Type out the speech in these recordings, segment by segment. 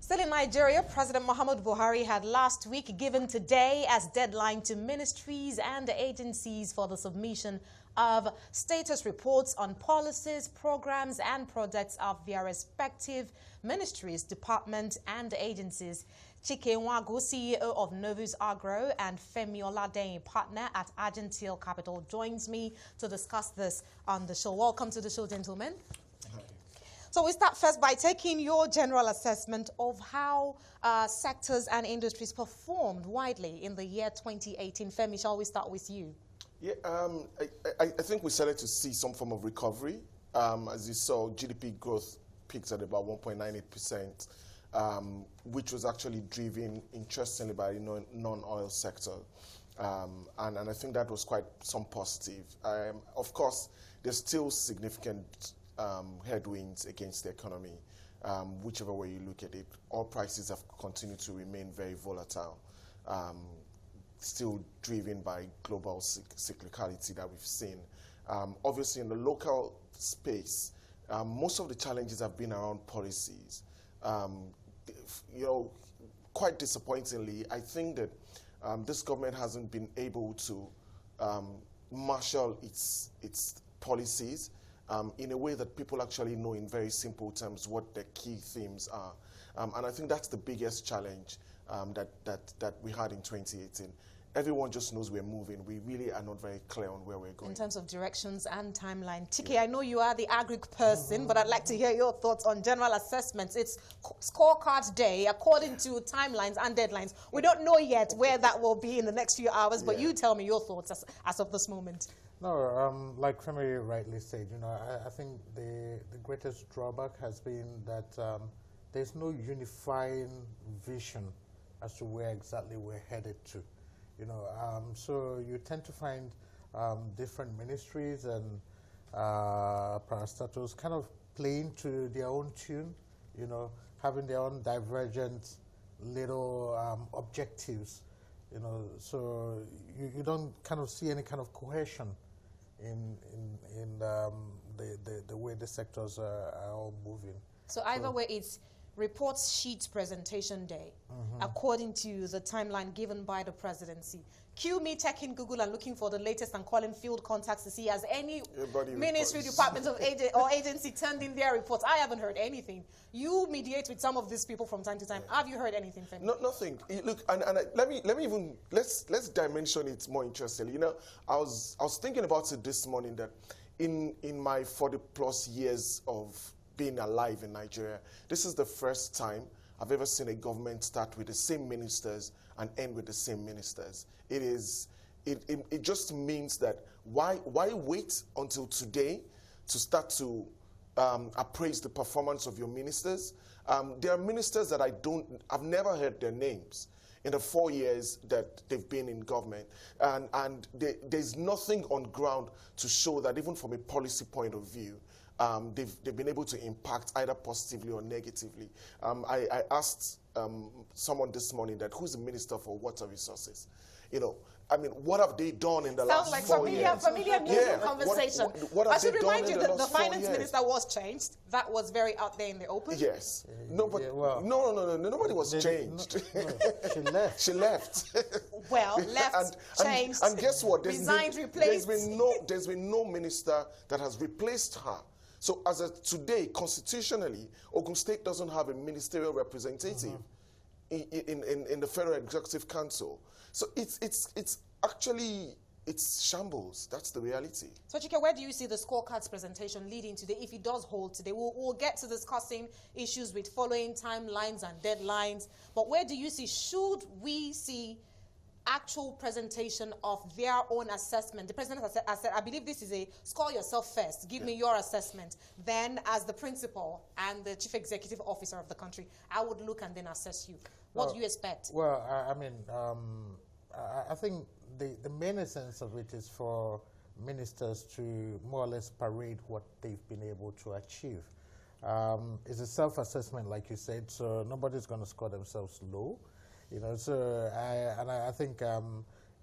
Still in Nigeria, President Muhammadu Buhari had last week given today as deadline to ministries and agencies for the submission of status reports on policies, programs and projects of their respective ministries, departments and agencies. Chike, Nwagwu, CEO of Novus Agro, and Femi Oladehin, partner at Argentil Capital, joins me to discuss this on the show. Welcome to the show, gentlemen. So we start first by taking your general assessment of how sectors and industries performed widely in the year 2018. Femi, shall we start with you? Yeah, I think we started to see some form of recovery. As you saw, GDP growth peaked at about 1.98%, which was actually driven, interestingly, by the non-oil sector. And I think that was quite some positive. Of course, there's still significant headwinds against the economy, whichever way you look at it. Oil prices have continued to remain very volatile, still driven by global cyclicality that we've seen. Obviously, in the local space, most of the challenges have been around policies. Quite disappointingly, I think that this government hasn't been able to marshal its policies in a way that people actually know in very simple terms what the key themes are. And I think that's the biggest challenge that we had in 2018. Everyone just knows we're moving. We really are not very clear on where we're going. In terms of directions and timeline. Chike, I know you are the agri person, but I'd like to hear your thoughts on general assessments. It's scorecard day according to timelines and deadlines. We don't know yet where that will be in the next few hours, but you tell me your thoughts as of this moment. No, like Femi rightly said, I think the greatest drawback has been that there's no unifying vision as to where exactly we're headed to. So you tend to find different ministries and parastatals kind of playing to their own tune, having their own divergent little objectives, so you don't kind of see any kind of cohesion in the way the sectors are all moving. So either way, it's reports sheet presentation day, according to the timeline given by the presidency. Cue me checking Google and looking for the latest and calling field contacts to see has any ministry, department or agency turned in their reports. I haven't heard anything. You mediate with some of these people from time to time. Have you heard anything, Femi? No, nothing. Look, let's dimension it more interestingly. I was thinking about it this morning that in my 40+ years of being alive in Nigeria, this is the first time I've ever seen a government start with the same ministers and end with the same ministers. It just means that why wait until today to start to appraise the performance of your ministers? There are ministers that I've never heard their names in the 4 years that they've been in government. And there's nothing on ground to show that even from a policy point of view, they've been able to impact either positively or negatively. I asked someone this morning that who's the Minister for Water Resources? What have they done in the last 4 years? Sounds like familiar music conversation. What I should remind you that the finance minister was changed. That was very out there in the open. Yes. No, but no, nobody was changed. She left. She left. Well, left, changed, and guess what? Resigned, replaced. There's been no minister that has replaced her. So as of today, constitutionally, Ogun State doesn't have a ministerial representative in the Federal Executive Council. So it's actually shambles. That's the reality. So Chike, where do you see the scorecards presentation leading today? If it does hold today, we'll get to discussing issues with following timelines and deadlines. But where do you see, should we see actual presentation of their own assessment? The president has said, I believe this is a score yourself first, give me your assessment. Then as the principal and the chief executive officer of the country, I would look and then assess you. What do you expect? Well, I think the main essence of it is for ministers to more or less parade what they've been able to achieve. It's a self-assessment, like you said, so nobody's going to score themselves low. So I think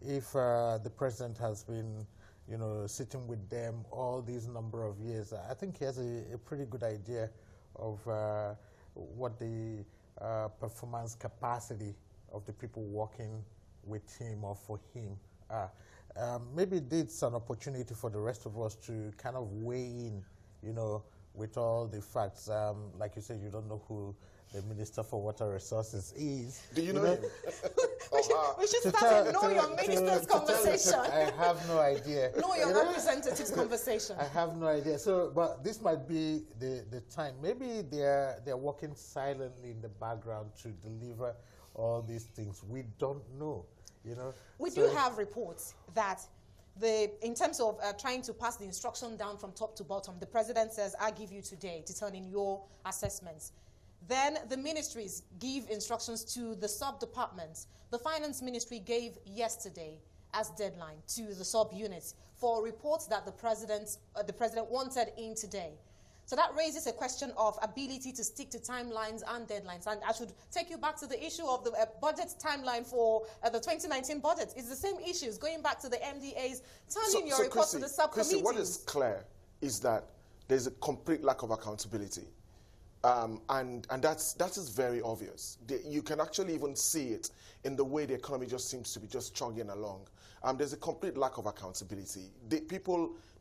if the president has been, sitting with them all these number of years, I think he has a pretty good idea of what the performance capacity of the people working with him or for him are. Maybe it's an opportunity for the rest of us to kind of weigh in, you know, with all the facts. Like you said, you don't know who the Minister for Water Resources is. Do you know him? We should start a know your minister's conversation. I have no idea. Know your representative's conversation. I have no idea. So, but this might be the time. Maybe they're working silently in the background to deliver all these things. We don't know, you know. We do have reports that in terms of trying to pass the instruction down from top to bottom, the president says, "I'll give you today to turn in your assessments." Then the ministries give instructions to the sub-departments. The finance ministry gave yesterday as deadline to the sub-units for reports that the president wanted in today. So that raises a question of ability to stick to timelines and deadlines. And I should take you back to the issue of the budget timeline for the 2019 budget. It's the same issues, going back to the MDAs, turning your reports to the subcommittees. Chrissy, what is clear is that there's a complete lack of accountability. And that is very obvious. You can actually even see it in the way the economy just seems to be just chugging along. There's a complete lack of accountability.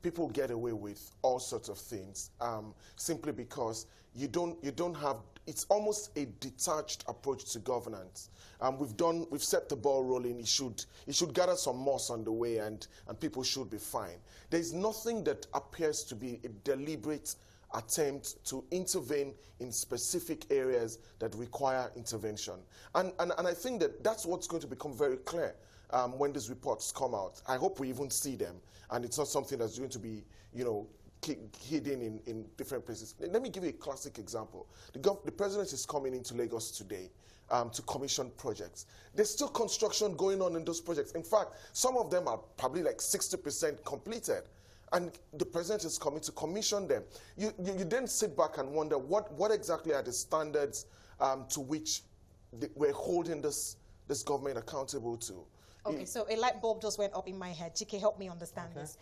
People get away with all sorts of things simply because you don't have. It's almost a detached approach to governance. We've set the ball rolling. It should gather some moss on the way, and people should be fine. There's nothing that appears to be a deliberate attempt to intervene in specific areas that require intervention. And I think that that's what's going to become very clear when these reports come out. I hope we even see them, and it's not something that's going to be, you know, hidden in different places. Let me give you a classic example. The president is coming into Lagos today to commission projects. There's still construction going on in those projects. In fact, some of them are probably like 60% completed. And the president is coming to commission them. You then sit back and wonder what exactly are the standards to which we're holding this government accountable to. Okay, so a light bulb just went up in my head. Chike, help me understand this.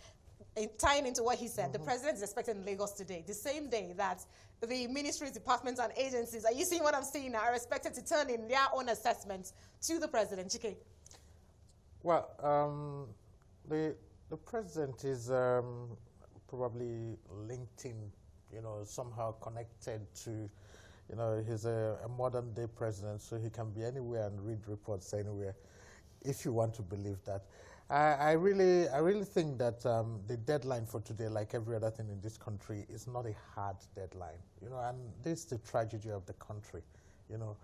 Tying into what he said, the president is expected in Lagos today, the same day that the ministries, departments, and agencies, are you seeing what I'm seeing now, are expected to turn in their own assessments to the president. Chike? Well, the president is probably linked in, you know, somehow connected to, you know, he's a modern day president, so he can be anywhere and read reports anywhere, if you want to believe that. I really think that the deadline for today, like every other thing in this country, is not a hard deadline, you know, and this is the tragedy of the country, you know.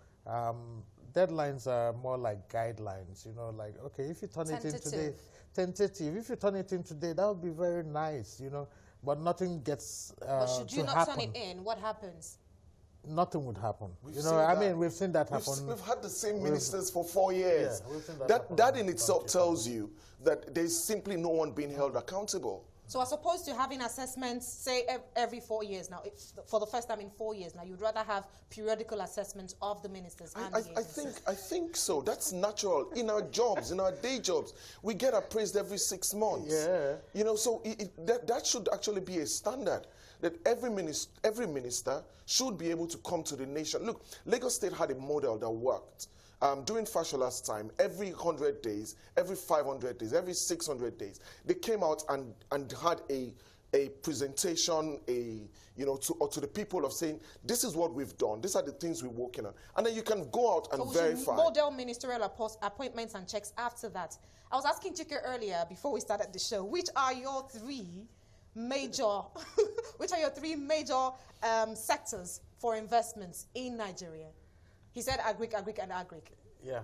Deadlines are more like guidelines, you know, like, okay, if you turn it in today, tentative. If you turn it in today, that would be very nice, you know, but nothing gets but should you not turn it in, what happens? Nothing would happen. I mean, we've seen that happen. We've had the same ministers for 4 years. Yeah, we've seen that in itself tells you that there's simply no one being held accountable. So as opposed to having assessments, say, every 4 years now, for the first time in 4 years now, you'd rather have periodical assessments of the ministers and the agencies. I think so. That's natural. In our jobs, in our day jobs, we get appraised every 6 months. Yeah. You know, so that should actually be a standard, that every minister should be able to come to the nation. Look, Lagos State had a model that worked. During Fashola's time, every 100 days, every 500 days, every 600 days, they came out and had a presentation, to the people of saying, this is what we've done, these are the things we're working on. And then you can go out and verify. Model ministerial appointments and checks after that. I was asking Chike earlier, before we started the show, which are your three major sectors for investments in Nigeria? He said agric, and agric. Yeah.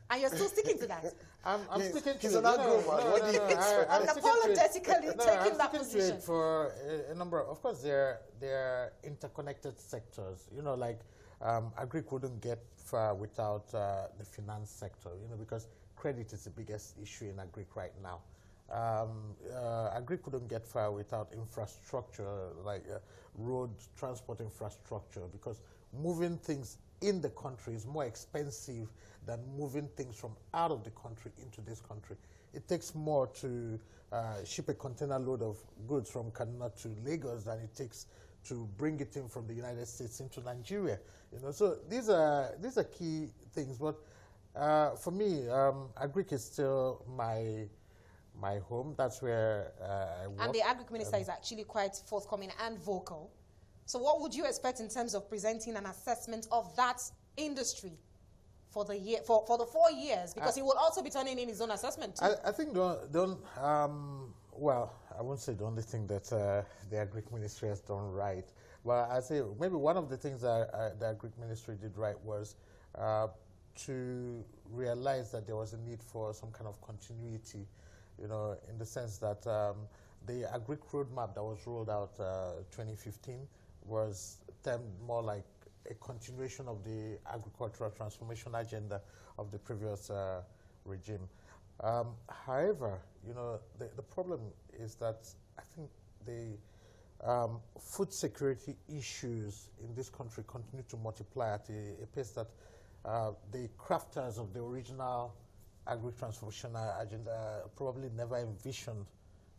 And you're still sticking to that? I'm sticking to it. He's an agro man. What do you expect? Unapologetically taking that position. To it for a number of course, they're interconnected sectors. You know, like agric wouldn't get far without the finance sector, you know, because credit is the biggest issue in agric right now. Agric couldn't get far without infrastructure, like road transport infrastructure, because moving things in the country is more expensive than moving things from out of the country into this country. It takes more to ship a container load of goods from Kaduna to Lagos than it takes to bring it in from the United States into Nigeria. You know, so these are key things. But for me, Agric is still my home. That's where I work. And the Agric Minister is actually quite forthcoming and vocal. So what would you expect in terms of presenting an assessment of that industry for the year, for the 4 years? Because he will also be turning in his own assessment too. I think well, I won't say the only thing that the Agric Ministry has done right. But I say maybe one of the things that the Agric Ministry did right was to realize that there was a need for some kind of continuity, you know, in the sense that the Agric roadmap that was rolled out 2015 was termed more like a continuation of the agricultural transformation agenda of the previous regime. However, you know, the problem is that I think the food security issues in this country continue to multiply at a pace that the crafters of the original agri-transformation agenda probably never envisioned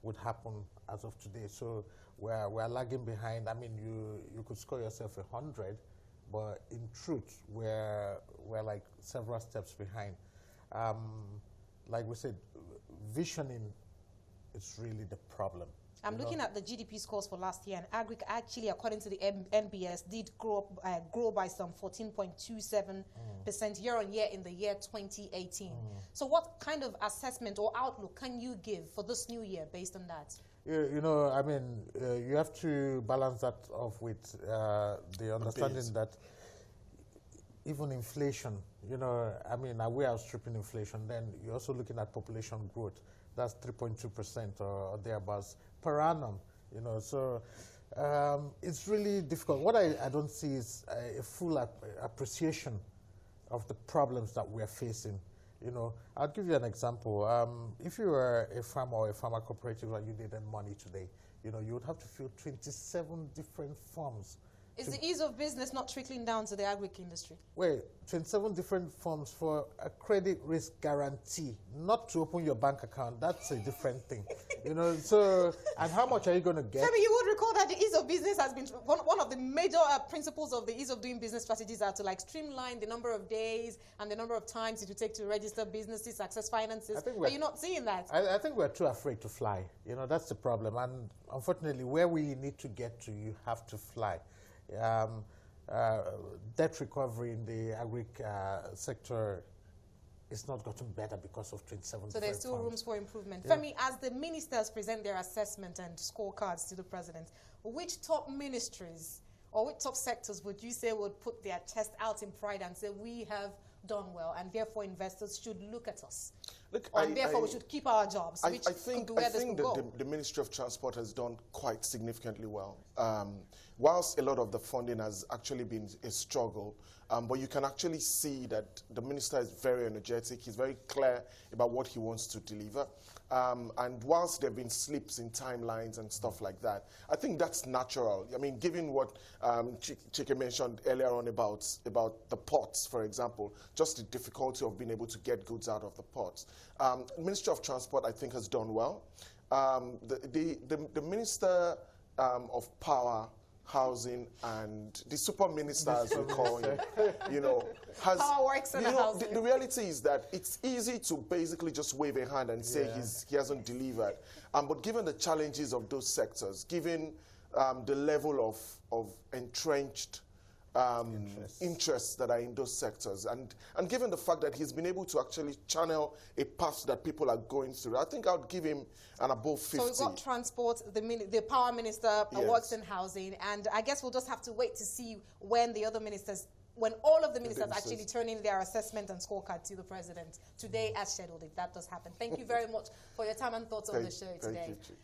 would happen as of today. So we're lagging behind. I mean, you could score yourself 100, but in truth, we're like several steps behind. Like we said, visioning is really the problem. I'm looking at the GDP scores for last year, and Agric actually, according to the NBS, did grow by some 14.27% year on year in the year 2018. So what kind of assessment or outlook can you give for this new year based on that? You know, I mean, you have to balance that off with the understanding that even inflation, you know, I mean, we are stripping inflation. Then you're also looking at population growth. That's 3.2% or thereabouts per annum, you know. So it's really difficult. What I don't see is a full appreciation of the problems that we're facing. You know, I'll give you an example. If you were a farmer or a farmer cooperative and you needed money today, you know, you would have to fill 27 different forms. Is the ease of business not trickling down to the agric industry? Wait, 27 different forms for a credit risk guarantee, not to open your bank account. That's a different thing, you know. So, and how much are you going to get? Femi, you would recall that the ease of business has been one of the major principles of the ease of doing business strategies are to like streamline the number of days and the number of times it would take to register businesses, access finances. Are you not seeing that? I think we're too afraid to fly. You know, that's the problem. And unfortunately, where we need to get to, you have to fly. Debt recovery in the agric sector is not gotten better because of 27. So there's still rooms for improvement. Yeah. Femi, as the ministers present their assessment and scorecards to the president, which top ministries or which top sectors would you say would put their chest out in pride and say we have done well and therefore investors should look at us? Look, and therefore we should keep our jobs. I think the Ministry of Transport has done quite significantly well. Whilst a lot of the funding has actually been a struggle, but you can actually see that the minister is very energetic. He's very clear about what he wants to deliver. And whilst there have been slips in timelines and stuff like that, I think that's natural. I mean, given what Chike mentioned earlier on about the ports, for example, just the difficulty of being able to get goods out of the ports. Ministry of Transport, I think, has done well. The Minister of Power, Housing, and the super minister, as we call him, you know, has, power works in housing. The reality is that it's easy to basically just wave a hand and say he hasn't delivered. But given the challenges of those sectors, given the level of entrenched interests that are in those sectors, and given the fact that he's been able to actually channel a path that people are going through, I think I would give him an above 50. So we've got transport, the power minister, works in housing, and I guess we'll just have to wait to see when the other ministers, when all of the ministers actually turn in their assessment and scorecard to the president today as scheduled, if that does happen. Thank you very much for your time and thoughts on the show today.